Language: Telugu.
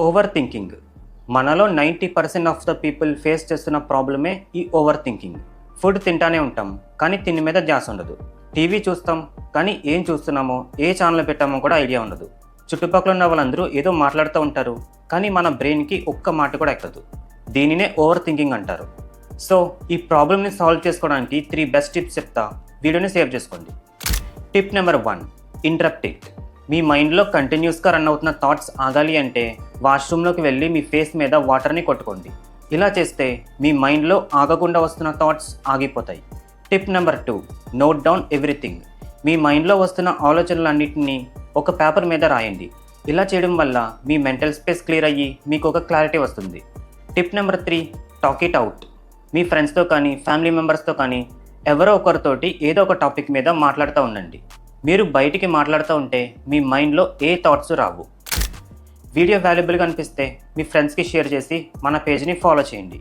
ఓవర్ థింకింగ్ మనలో 90% ఆఫ్ ద పీపుల్ ఫేస్ చేస్తున్న ప్రాబ్లమే ఈ ఓవర్ థింకింగ్. ఫుడ్ తింటానే ఉంటాం కానీ తిని మీద ధ్యాస ఉండదు. టీవీ చూస్తాం కానీ ఏం చూస్తున్నామో ఏ ఛానల్ పెట్టామో కూడా ఐడియా ఉండదు. చుట్టుపక్కల ఉన్న వాళ్ళందరూ ఏదో మాట్లాడుతూ ఉంటారు కానీ మన బ్రెయిన్కి ఒక్క మాట కూడా ఎక్కదు. దీనినే ఓవర్ థింకింగ్ అంటారు. సో ఈ ప్రాబ్లమ్ని సాల్వ్ చేసుకోవడానికి 3 బెస్ట్ టిప్స్ చెప్తా, వీడియోని సేవ్ చేసుకోండి. Tip number 1, interrupt it. మీ మైండ్లో కంటిన్యూస్గా రన్ అవుతున్న థాట్స్ ఆగాలి అంటే వాష్రూమ్లోకి వెళ్ళి మీ ఫేస్ మీద వాటర్ని కొట్టుకోండి. ఇలా చేస్తే మీ మైండ్లో ఆగకుండా వస్తున్న థాట్స్ ఆగిపోతాయి. Tip number 2, note down everything. మీ మైండ్లో వస్తున్న ఆలోచనలన్నింటినీ ఒక పేపర్ మీద రాయండి. ఇలా చేయడం వల్ల మీ మెంటల్ స్పేస్ క్లియర్ అయ్యి మీకు ఒక క్లారిటీ వస్తుంది. Tip number 3, talk it out. మీ ఫ్రెండ్స్తో కానీ ఫ్యామిలీ మెంబర్స్తో కానీ ఎవరో ఒకరితోటి ఏదో ఒక టాపిక్ మీద మాట్లాడుతూ ఉండండి. మీరు బయటికి మాట్లాడుతూ ఉంటే మీ మైండ్లో ఏ థాట్స్ రావు. వీడియో వాల్యుబుల్గా అనిపిస్తే మీ ఫ్రెండ్స్కి షేర్ చేసి మన పేజ్ని ఫాలో చేయండి.